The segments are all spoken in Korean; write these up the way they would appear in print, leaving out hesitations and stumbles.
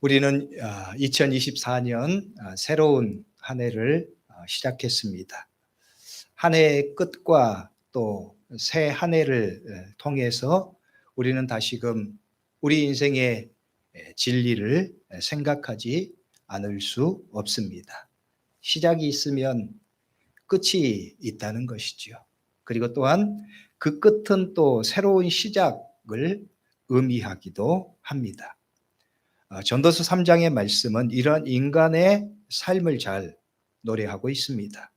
우리는 2024년 새로운 한 해를 시작했습니다. 한 해의 끝과 또 새 한 해를 통해서 우리는 다시금 우리 인생의 진리를 생각하지 않을 수 없습니다. 시작이 있으면 끝이 있다는 것이죠. 그리고 또한 그 끝은 또 새로운 시작을 의미하기도 합니다. 전도서 3장의 말씀은 이런 인간의 삶을 잘 노래하고 있습니다.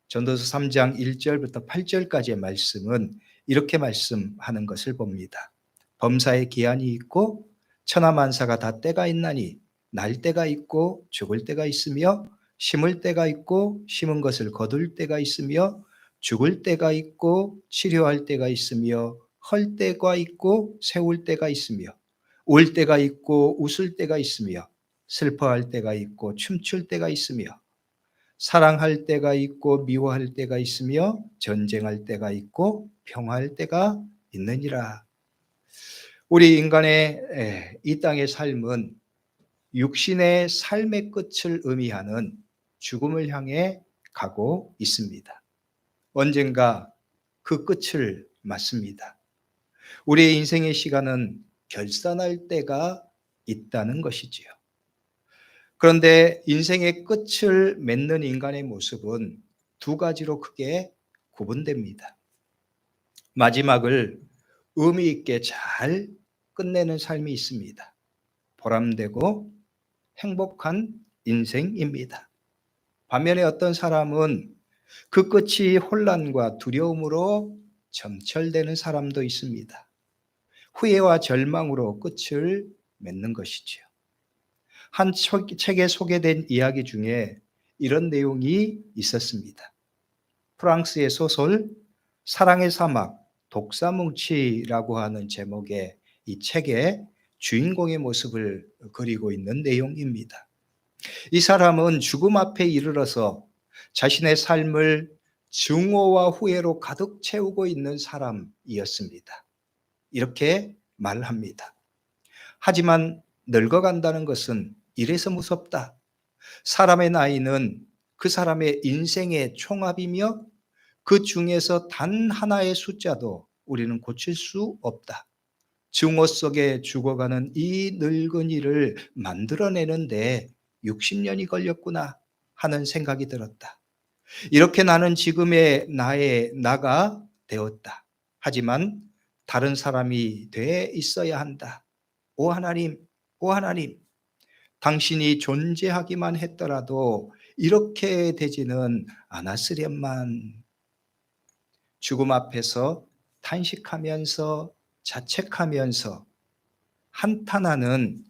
전도서 3장 1절부터 8절까지의 말씀은 이렇게 말씀하는 것을 봅니다. 범사에 기한이 있고 천하만사가 다 때가 있나니 날 때가 있고 죽을 때가 있으며 심을 때가 있고 심은 것을 거둘 때가 있으며 죽을 때가 있고 치료할 때가 있으며 헐 때가 있고 세울 때가 있으며 울 때가 있고 웃을 때가 있으며 슬퍼할 때가 있고 춤출 때가 있으며 사랑할 때가 있고 미워할 때가 있으며 전쟁할 때가 있고 평화할 때가 있느니라. 우리 인간의 이 땅의 삶은 육신의 삶의 끝을 의미하는 죽음을 향해 가고 있습니다. 언젠가 그 끝을 맞습니다. 우리의 인생의 시간은 결산할 때가 있다는 것이지요. 그런데 인생의 끝을 맺는 인간의 모습은 두 가지로 크게 구분됩니다. 마지막을 의미 있게 잘 끝내는 삶이 있습니다. 보람되고 행복한 인생입니다. 반면에 어떤 사람은 그 끝이 혼란과 두려움으로 점철되는 사람도 있습니다. 후회와 절망으로 끝을 맺는 것이지요. 한 책에 소개된 이야기 중에 이런 내용이 있었습니다. 프랑스의 소설 사랑의 사막 독사뭉치라고 하는 제목의 이 책의 주인공의 모습을 그리고 있는 내용입니다. 이 사람은 죽음 앞에 이르러서 자신의 삶을 증오와 후회로 가득 채우고 있는 사람이었습니다. 이렇게 말합니다. 하지만 늙어간다는 것은 이래서 무섭다. 사람의 나이는 그 사람의 인생의 총합이며 그 중에서 단 하나의 숫자도 우리는 고칠 수 없다. 증오 속에 죽어가는 이 늙은이를 만들어내는데 60년이 걸렸구나 하는 생각이 들었다. 이렇게 나는 지금의 나가 되었다. 하지만 다른 사람이 돼 있어야 한다. 오 하나님, 오 하나님, 당신이 존재하기만 했더라도 이렇게 되지는 않았으련만. 죽음 앞에서 탄식하면서 자책하면서 한탄하는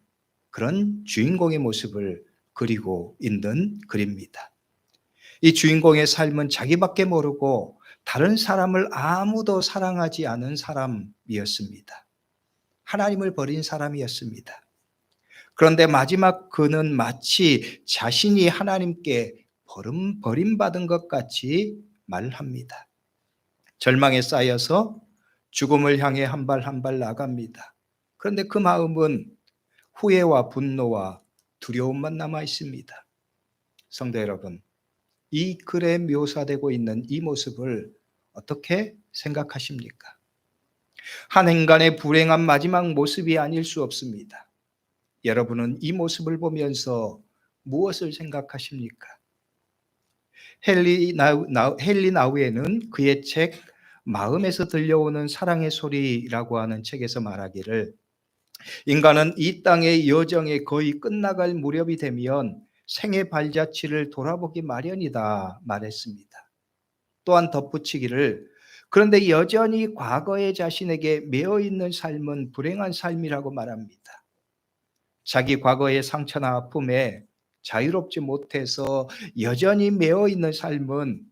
그런 주인공의 모습을 그리고 있는 글입니다. 이 주인공의 삶은 자기밖에 모르고 다른 사람을 아무도 사랑하지 않은 사람이었습니다. 하나님을 버린 사람이었습니다. 그런데 마지막 그는 마치 자신이 하나님께 버림받은 것 같이 말합니다. 절망에 쌓여서 죽음을 향해 한 발 한 발 나갑니다. 그런데 그 마음은 후회와 분노와 두려움만 남아 있습니다. 성도 여러분, 이 글에 묘사되고 있는 이 모습을 어떻게 생각하십니까? 한 인간의 불행한 마지막 모습이 아닐 수 없습니다. 여러분은 이 모습을 보면서 무엇을 생각하십니까? 헨리 나우에는 그의 책 마음에서 들려오는 사랑의 소리라고 하는 책에서 말하기를 인간은 이 땅의 여정이 거의 끝나갈 무렵이 되면 생의 발자취를 돌아보기 마련이다 말했습니다. 또한 덧붙이기를 그런데 여전히 과거의 자신에게 매어 있는 삶은 불행한 삶이라고 말합니다. 자기 과거의 상처나 아픔에 자유롭지 못해서 여전히 매어 있는 삶은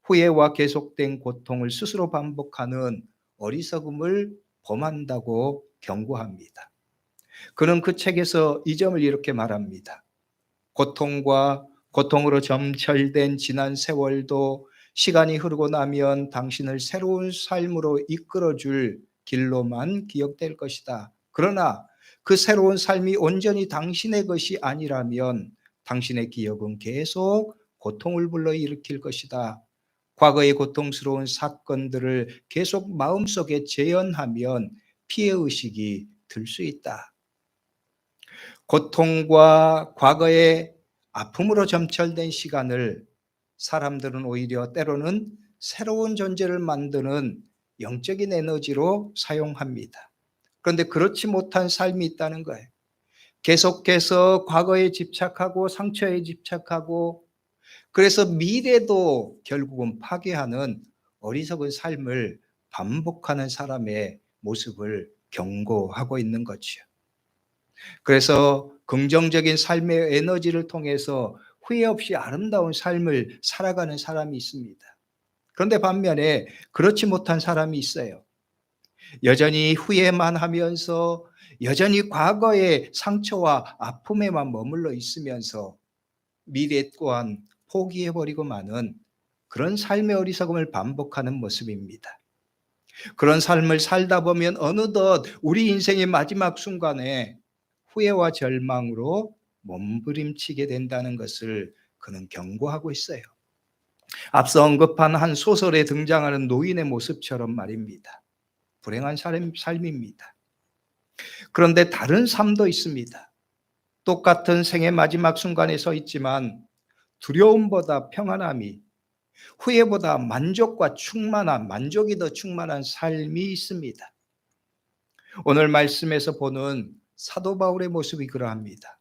후회와 계속된 고통을 스스로 반복하는 어리석음을 범한다고 경고합니다. 그는 그 책에서 이 점을 이렇게 말합니다. 고통으로 점철된 지난 세월도 시간이 흐르고 나면 당신을 새로운 삶으로 이끌어줄 길로만 기억될 것이다. 그러나 그 새로운 삶이 온전히 당신의 것이 아니라면 당신의 기억은 계속 고통을 불러일으킬 것이다. 과거의 고통스러운 사건들을 계속 마음속에 재현하면 피해의식이 들 수 있다. 고통과 과거의 아픔으로 점철된 시간을 사람들은 오히려 때로는 새로운 존재를 만드는 영적인 에너지로 사용합니다. 그런데 그렇지 못한 삶이 있다는 거예요. 계속해서 과거에 집착하고 상처에 집착하고, 그래서 미래도 결국은 파괴하는 어리석은 삶을 반복하는 사람의 모습을 경고하고 있는 거죠. 그래서 긍정적인 삶의 에너지를 통해서 후회 없이 아름다운 삶을 살아가는 사람이 있습니다. 그런데 반면에 그렇지 못한 사람이 있어요. 여전히 후회만 하면서 여전히 과거의 상처와 아픔에만 머물러 있으면서 미래 또한 포기해버리고 마는 그런 삶의 어리석음을 반복하는 모습입니다. 그런 삶을 살다 보면 어느덧 우리 인생의 마지막 순간에 후회와 절망으로 몸부림치게 된다는 것을 그는 경고하고 있어요. 앞서 언급한 한 소설에 등장하는 노인의 모습처럼 말입니다. 불행한 삶입니다. 그런데 다른 삶도 있습니다. 똑같은 생의 마지막 순간에 서 있지만 두려움보다 평안함이, 후회보다 만족과 충만함, 만족이 더 충만한 삶이 있습니다. 오늘 말씀에서 보는 사도 바울의 모습이 그러합니다.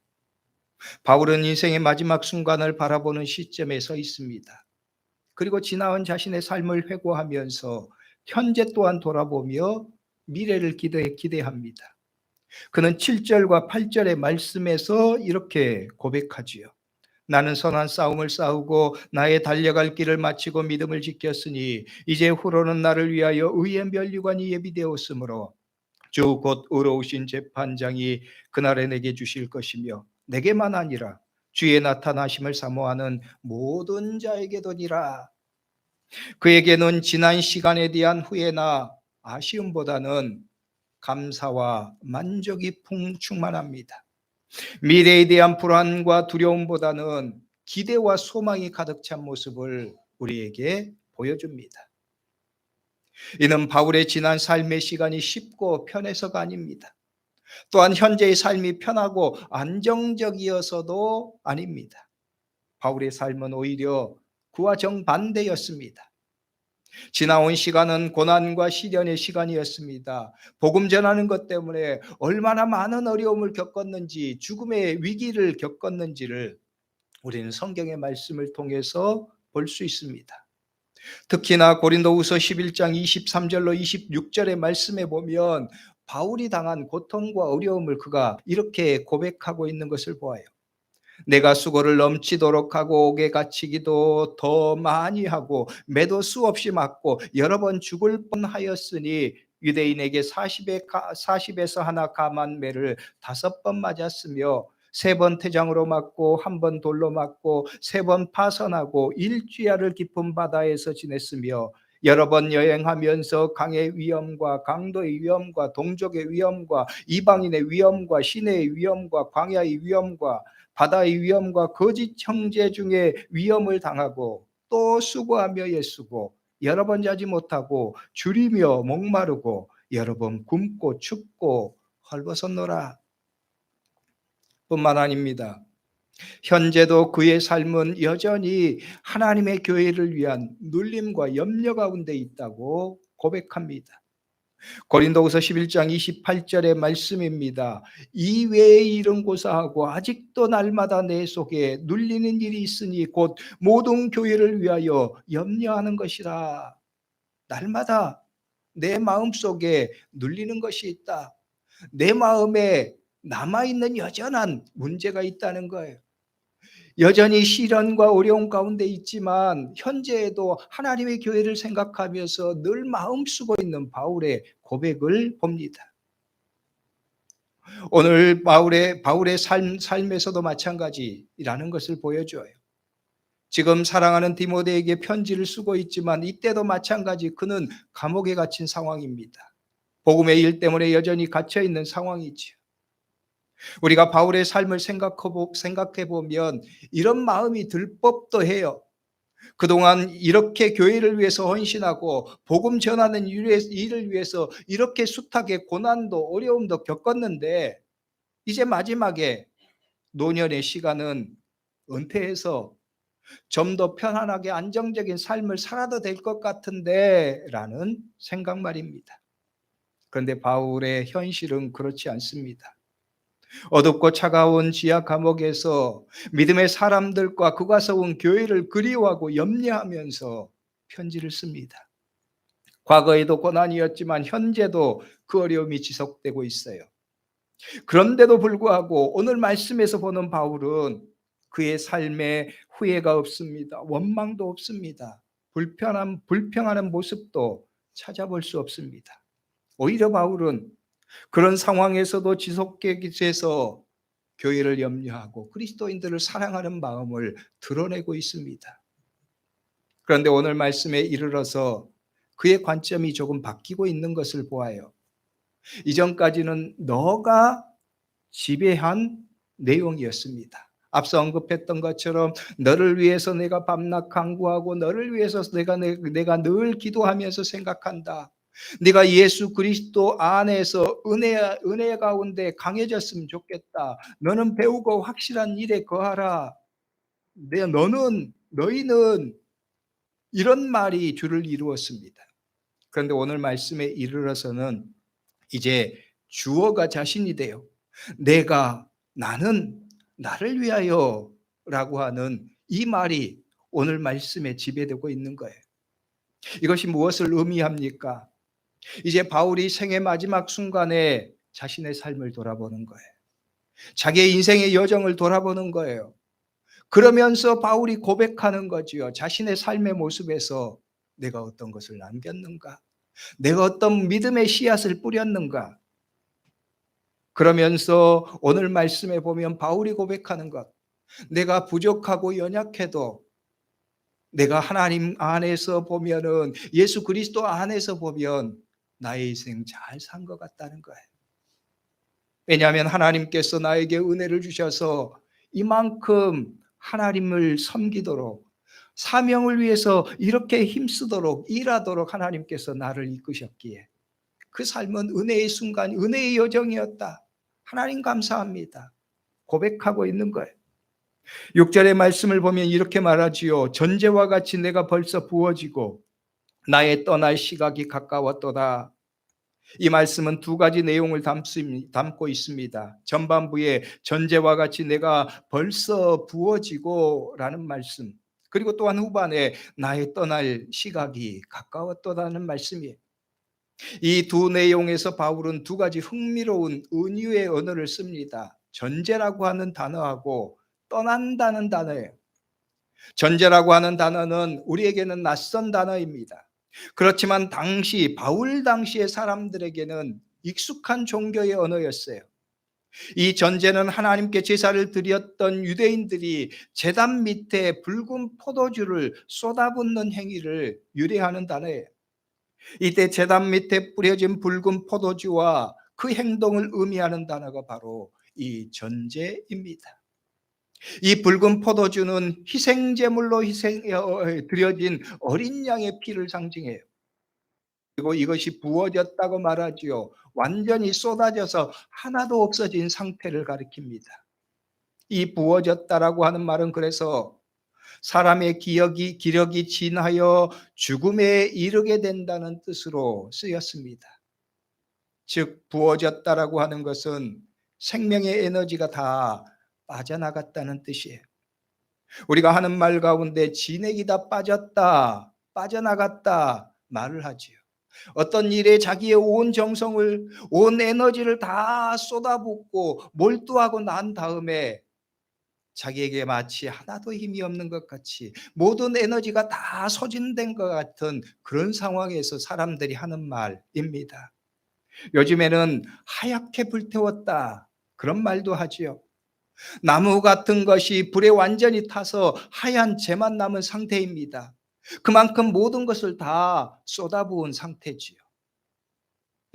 바울은 인생의 마지막 순간을 바라보는 시점에 서 있습니다. 그리고 지나온 자신의 삶을 회고하면서 현재 또한 돌아보며 미래를 기대합니다. 그는 7절과 8절의 말씀에서 이렇게 고백하지요. 나는 선한 싸움을 싸우고 나의 달려갈 길을 마치고 믿음을 지켰으니 이제 후로는 나를 위하여 의의 면류관이 예비되었으므로 주 곧 의로우신 재판장이 그날에 내게 주실 것이며 내게만 아니라 주의 나타나심을 사모하는 모든 자에게도니라. 그에게는 지난 시간에 대한 후회나 아쉬움보다는 감사와 만족이 충만합니다. 미래에 대한 불안과 두려움보다는 기대와 소망이 가득 찬 모습을 우리에게 보여줍니다. 이는 바울의 지난 삶의 시간이 쉽고 편해서가 아닙니다. 또한 현재의 삶이 편하고 안정적이어서도 아닙니다. 바울의 삶은 오히려 그와 정반대였습니다. 지나온 시간은 고난과 시련의 시간이었습니다. 복음 전하는 것 때문에 얼마나 많은 어려움을 겪었는지, 죽음의 위기를 겪었는지를 우리는 성경의 말씀을 통해서 볼 수 있습니다. 특히나 고린도후서 11장 23절로 26절의 말씀에 보면 바울이 당한 고통과 어려움을 그가 이렇게 고백하고 있는 것을 보아요. 내가 수고를 넘치도록 하고 옥에 갇히기도 더 많이 하고 매도 수없이 맞고 여러 번 죽을 뻔하였으니 유대인에게 40에서 하나 감한 매를 5번 맞았으며 3번 태장으로 맞고 1번 돌로 맞고 3번 파선하고 일주야를 깊은 바다에서 지냈으며 여러 번 여행하면서 강의 위험과 강도의 위험과 동족의 위험과 이방인의 위험과 시내의 위험과 광야의 위험과 바다의 위험과 거짓 형제 중에 위험을 당하고 또 수고하며 애쓰고 여러 번 자지 못하고 줄이며 목마르고 여러 번 굶고 춥고 헐벗었노라. 뿐만 아닙니다. 현재도 그의 삶은 여전히 하나님의 교회를 위한 눌림과 염려 가운데 있다고 고백합니다. 고린도후서 11장 28절의 말씀입니다. 이외의 일은 고사하고 아직도 날마다 내 속에 눌리는 일이 있으니 곧 모든 교회를 위하여 염려하는 것이라. 날마다 내 마음속에 눌리는 것이 있다. 내 마음에 남아있는 여전한 문제가 있다는 거예요. 여전히 시련과 어려움 가운데 있지만 현재에도 하나님의 교회를 생각하면서 늘 마음 쓰고 있는 바울의 고백을 봅니다. 오늘 바울의 삶에서도 마찬가지라는 것을 보여줘요. 지금 사랑하는 디모데에게 편지를 쓰고 있지만 이때도 마찬가지 그는 감옥에 갇힌 상황입니다. 복음의 일 때문에 여전히 갇혀 있는 상황이지요. 우리가 바울의 삶을 생각해 보면 이런 마음이 들 법도 해요. 그동안 이렇게 교회를 위해서 헌신하고 복음 전하는 일을 위해서 이렇게 숱하게 고난도 어려움도 겪었는데 이제 마지막에 노년의 시간은 은퇴해서 좀 더 편안하게 안정적인 삶을 살아도 될 것 같은데 라는 생각 말입니다. 그런데 바울의 현실은 그렇지 않습니다. 어둡고 차가운 지하 감옥에서 믿음의 사람들과 그가 세운 교회를 그리워하고 염려하면서 편지를 씁니다. 과거에도 고난이었지만 현재도 그 어려움이 지속되고 있어요. 그런데도 불구하고 오늘 말씀에서 보는 바울은 그의 삶에 후회가 없습니다. 원망도 없습니다. 불평하는 모습도 찾아볼 수 없습니다. 오히려 바울은 그런 상황에서도 지속계기에서 교회를 염려하고 그리스도인들을 사랑하는 마음을 드러내고 있습니다. 그런데 오늘 말씀에 이르러서 그의 관점이 조금 바뀌고 있는 것을 보아요. 이전까지는 너가 지배한 내용이었습니다. 앞서 언급했던 것처럼 너를 위해서 내가 밤낮 간구하고 너를 위해서 내가 늘 기도하면서 생각한다. 네가 예수 그리스도 안에서 은혜 가운데 강해졌으면 좋겠다. 너는 배우고 확실한 일에 거하라. 너희는 이런 말이 주를 이루었습니다. 그런데 오늘 말씀에 이르러서는 이제 주어가 자신이 돼요. 나는 나를 위하여 라고 하는 이 말이 오늘 말씀에 지배되고 있는 거예요. 이것이 무엇을 의미합니까? 이제 바울이 생의 마지막 순간에 자신의 삶을 돌아보는 거예요. 자기의 인생의 여정을 돌아보는 거예요. 그러면서 바울이 고백하는 거지요. 자신의 삶의 모습에서 내가 어떤 것을 남겼는가? 내가 어떤 믿음의 씨앗을 뿌렸는가? 그러면서 오늘 말씀에 보면 바울이 고백하는 것, 내가 부족하고 연약해도 내가 하나님 안에서 보면은 예수 그리스도 안에서 보면 나의 인생 잘 산 것 같다는 거예요. 왜냐하면 하나님께서 나에게 은혜를 주셔서 이만큼 하나님을 섬기도록 사명을 위해서 이렇게 힘쓰도록 일하도록 하나님께서 나를 이끄셨기에 그 삶은 은혜의 순간, 은혜의 여정이었다. 하나님 감사합니다. 고백하고 있는 거예요. 6절의 말씀을 보면 이렇게 말하지요. 전제와 같이 내가 벌써 부어지고 나의 떠날 시각이 가까웠도다. 이 말씀은 두 가지 내용을 담고 있습니다. 전반부에 전제와 같이 내가 벌써 부어지고 라는 말씀, 그리고 또한 후반에 나의 떠날 시각이 가까웠도다는 말씀이에요. 이 두 내용에서 바울은 두 가지 흥미로운 은유의 언어를 씁니다. 전제라고 하는 단어하고 떠난다는 단어예요. 전제라고 하는 단어는 우리에게는 낯선 단어입니다. 그렇지만 바울 당시의 사람들에게는 익숙한 종교의 언어였어요. 이 전제는 하나님께 제사를 드렸던 유대인들이 제단 밑에 붉은 포도주를 쏟아붓는 행위를 유래하는 단어예요. 이때 제단 밑에 뿌려진 붉은 포도주와 그 행동을 의미하는 단어가 바로 이 전제입니다. 이 붉은 포도주는 희생제물로 드려진 어린 양의 피를 상징해요. 그리고 이것이 부어졌다고 말하지요. 완전히 쏟아져서 하나도 없어진 상태를 가리킵니다. 이 부어졌다라고 하는 말은 그래서 사람의 기력이 진하여 죽음에 이르게 된다는 뜻으로 쓰였습니다. 즉 부어졌다라고 하는 것은 생명의 에너지가 다 빠져나갔다는 뜻이에요. 우리가 하는 말 가운데 진액이 다 빠졌다, 빠져나갔다 말을 하지요. 어떤 일에 자기의 온 정성을, 온 에너지를 다 쏟아붓고 몰두하고 난 다음에 자기에게 마치 하나도 힘이 없는 것 같이 모든 에너지가 다 소진된 것 같은 그런 상황에서 사람들이 하는 말입니다. 요즘에는 하얗게 불태웠다, 그런 말도 하지요. 나무 같은 것이 불에 완전히 타서 하얀 재만 남은 상태입니다. 그만큼 모든 것을 다 쏟아부은 상태지요.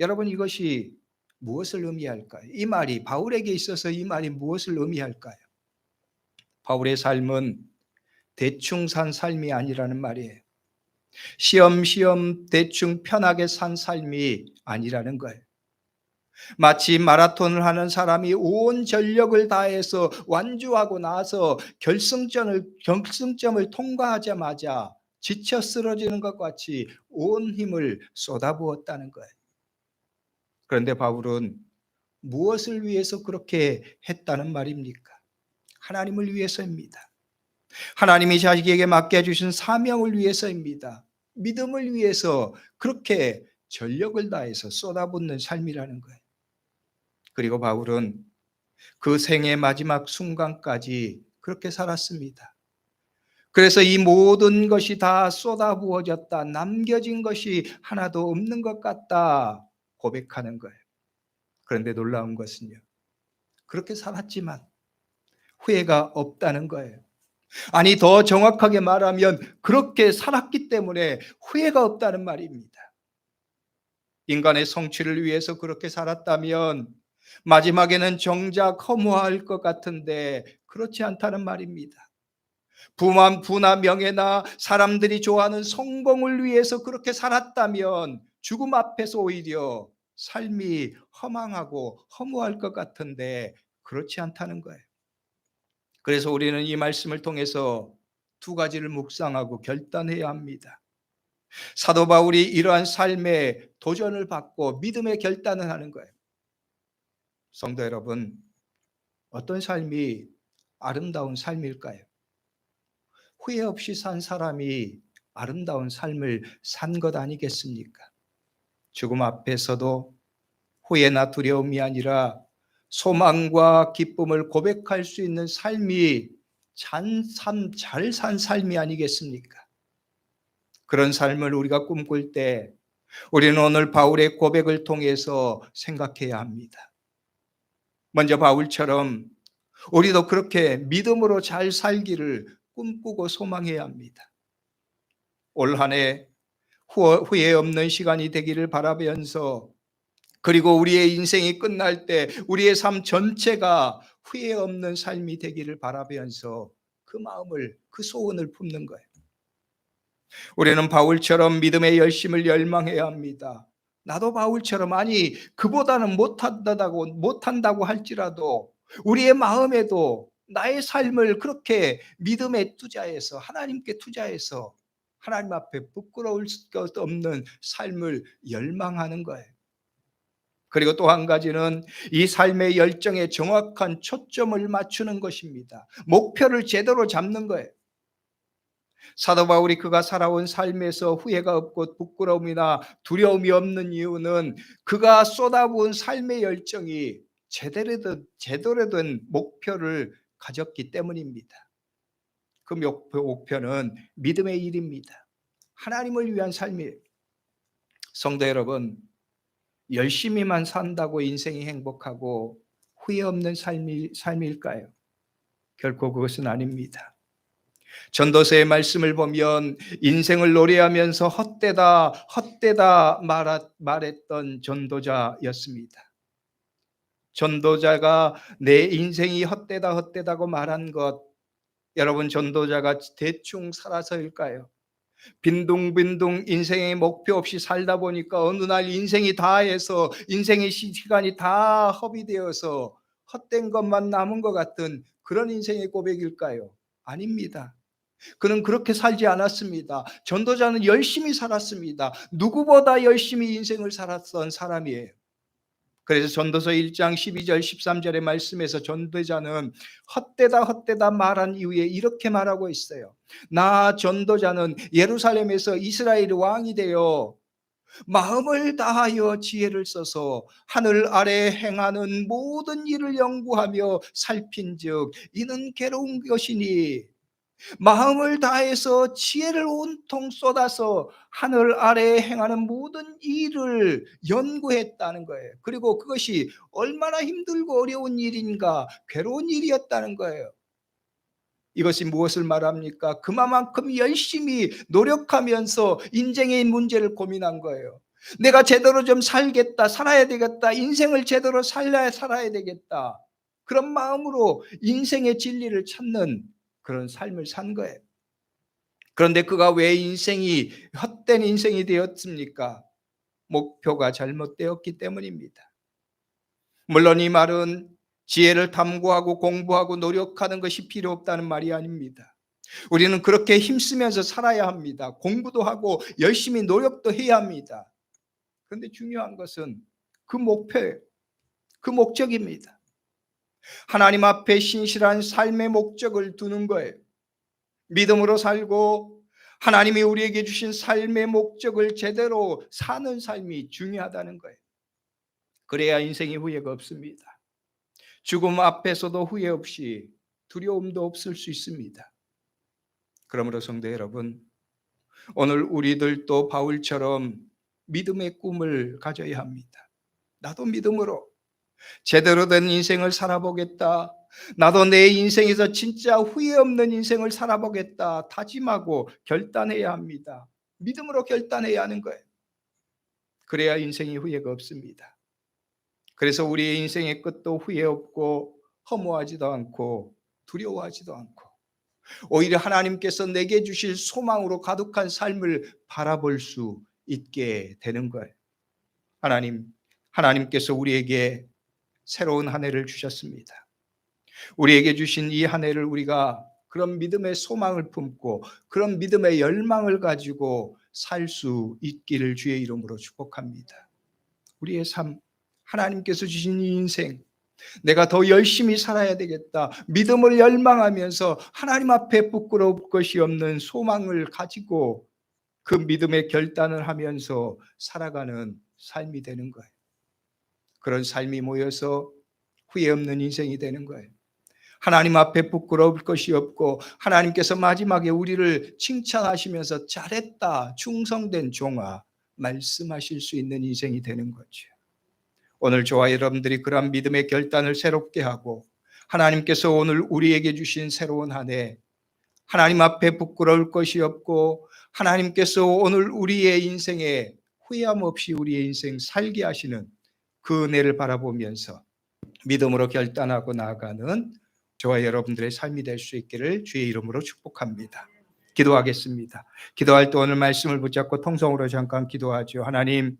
여러분, 이것이 무엇을 의미할까요? 이 말이 바울에게 있어서 이 말이 무엇을 의미할까요? 바울의 삶은 대충 산 삶이 아니라는 말이에요. 시험시험 대충 편하게 산 삶이 아니라는 거예요. 마치 마라톤을 하는 사람이 온 전력을 다해서 완주하고 나서 결승점을 통과하자마자 지쳐 쓰러지는 것 같이 온 힘을 쏟아부었다는 거예요. 그런데 바울은 무엇을 위해서 그렇게 했다는 말입니까? 하나님을 위해서입니다. 하나님이 자기에게 맡겨주신 사명을 위해서입니다. 믿음을 위해서 그렇게 전력을 다해서 쏟아붓는 삶이라는 거예요. 그리고 바울은 그 생의 마지막 순간까지 그렇게 살았습니다. 그래서 이 모든 것이 다 쏟아부어졌다, 남겨진 것이 하나도 없는 것 같다 고백하는 거예요. 그런데 놀라운 것은요, 그렇게 살았지만 후회가 없다는 거예요. 아니, 더 정확하게 말하면 그렇게 살았기 때문에 후회가 없다는 말입니다. 인간의 성취를 위해서 그렇게 살았다면 마지막에는 정작 허무할 것 같은데 그렇지 않다는 말입니다. 부나 명예나 사람들이 좋아하는 성공을 위해서 그렇게 살았다면 죽음 앞에서 오히려 삶이 허망하고 허무할 것 같은데 그렇지 않다는 거예요. 그래서 우리는 이 말씀을 통해서 두 가지를 묵상하고 결단해야 합니다. 사도 바울이 이러한 삶에 도전을 받고 믿음의 결단을 하는 거예요. 성도 여러분, 어떤 삶이 아름다운 삶일까요? 후회 없이 산 사람이 아름다운 삶을 산 것 아니겠습니까? 죽음 앞에서도 후회나 두려움이 아니라 소망과 기쁨을 고백할 수 있는 삶이 잘 산 삶이 아니겠습니까? 그런 삶을 우리가 꿈꿀 때 우리는 오늘 바울의 고백을 통해서 생각해야 합니다. 먼저 바울처럼 우리도 그렇게 믿음으로 잘 살기를 꿈꾸고 소망해야 합니다. 올 한 해 후회 없는 시간이 되기를 바라면서, 그리고 우리의 인생이 끝날 때 우리의 삶 전체가 후회 없는 삶이 되기를 바라면서 그 마음을, 그 소원을 품는 거예요. 우리는 바울처럼 믿음의 열심을 열망해야 합니다. 나도 바울처럼, 아니 그보다는 못한다고 할지라도 우리의 마음에도 나의 삶을 그렇게 믿음에 투자해서, 하나님께 투자해서 하나님 앞에 부끄러울 것 없는 삶을 열망하는 거예요. 그리고 또 한 가지는 이 삶의 열정에 정확한 초점을 맞추는 것입니다. 목표를 제대로 잡는 거예요. 사도 바울이 그가 살아온 삶에서 후회가 없고 부끄러움이나 두려움이 없는 이유는 그가 쏟아부은 삶의 열정이 제대로 된 목표를 가졌기 때문입니다. 그 목표는 믿음의 일입니다. 하나님을 위한 삶이에요. 성도 여러분, 열심히만 산다고 인생이 행복하고 후회 없는 삶일까요? 결코 그것은 아닙니다. 전도서의 말씀을 보면 인생을 노래하면서 헛되다 말했던 전도자였습니다. 전도자가 내 인생이 헛되다고 말한 것, 여러분, 전도자가 대충 살아서일까요? 빈둥빈둥 인생의 목표 없이 살다 보니까 어느 날 인생이 다해서 인생의 시간이 다 허비되어서 헛된 것만 남은 것 같은 그런 인생의 고백일까요? 아닙니다. 그는 그렇게 살지 않았습니다. 전도자는 열심히 살았습니다. 누구보다 열심히 인생을 살았던 사람이에요. 그래서 전도서 1장 12절 13절의 말씀에서 전도자는 헛되다 말한 이후에 이렇게 말하고 있어요. 나 전도자는 예루살렘에서 이스라엘 왕이 되어 마음을 다하여 지혜를 써서 하늘 아래 행하는 모든 일을 연구하며 살핀즉 이는 괴로운 것이니, 마음을 다해서 지혜를 온통 쏟아서 하늘 아래에 행하는 모든 일을 연구했다는 거예요. 그리고 그것이 얼마나 힘들고 어려운 일인가, 괴로운 일이었다는 거예요. 이것이 무엇을 말합니까? 그만큼 열심히 노력하면서 인생의 문제를 고민한 거예요. 내가 제대로 좀 살겠다, 살아야 되겠다, 인생을 제대로 살아야 되겠다, 그런 마음으로 인생의 진리를 찾는 그런 삶을 산 거예요. 그런데 그가 왜 인생이 헛된 인생이 되었습니까? 목표가 잘못되었기 때문입니다. 물론 이 말은 지혜를 탐구하고 공부하고 노력하는 것이 필요 없다는 말이 아닙니다. 우리는 그렇게 힘쓰면서 살아야 합니다. 공부도 하고 열심히 노력도 해야 합니다. 그런데 중요한 것은 그 목표예요. 그 목적입니다. 하나님 앞에 신실한 삶의 목적을 두는 거예요. 믿음으로 살고 하나님이 우리에게 주신 삶의 목적을 제대로 사는 삶이 중요하다는 거예요. 그래야 인생의 후회가 없습니다. 죽음 앞에서도 후회 없이 두려움도 없을 수 있습니다. 그러므로 성도 여러분, 오늘 우리들도 바울처럼 믿음의 꿈을 가져야 합니다. 나도 믿음으로 제대로 된 인생을 살아보겠다, 나도 내 인생에서 진짜 후회 없는 인생을 살아보겠다 다짐하고 결단해야 합니다. 믿음으로 결단해야 하는 거예요. 그래야 인생이 후회가 없습니다. 그래서 우리의 인생의 끝도 후회 없고 허무하지도 않고 두려워하지도 않고 오히려 하나님께서 내게 주실 소망으로 가득한 삶을 바라볼 수 있게 되는 거예요. 하나님께서 우리에게 새로운 한 해를 주셨습니다. 우리에게 주신 이 한 해를 우리가 그런 믿음의 소망을 품고 그런 믿음의 열망을 가지고 살 수 있기를 주의 이름으로 축복합니다. 우리의 삶, 하나님께서 주신 이 인생, 내가 더 열심히 살아야 되겠다, 믿음을 열망하면서 하나님 앞에 부끄러울 것이 없는 소망을 가지고 그 믿음의 결단을 하면서 살아가는 삶이 되는 거예요. 그런 삶이 모여서 후회 없는 인생이 되는 거예요. 하나님 앞에 부끄러울 것이 없고 하나님께서 마지막에 우리를 칭찬하시면서 잘했다, 충성된 종아 말씀하실 수 있는 인생이 되는 거죠. 오늘 저와 여러분들이 그러한 믿음의 결단을 새롭게 하고 하나님께서 오늘 우리에게 주신 새로운 한 해, 하나님 앞에 부끄러울 것이 없고 하나님께서 오늘 우리의 인생에 후회함 없이 우리의 인생 살게 하시는 그 은혜를 바라보면서 믿음으로 결단하고 나아가는 저와 여러분들의 삶이 될 수 있기를 주의 이름으로 축복합니다. 기도하겠습니다. 기도할 때 오늘 말씀을 붙잡고 통성으로 잠깐 기도하죠. 하나님,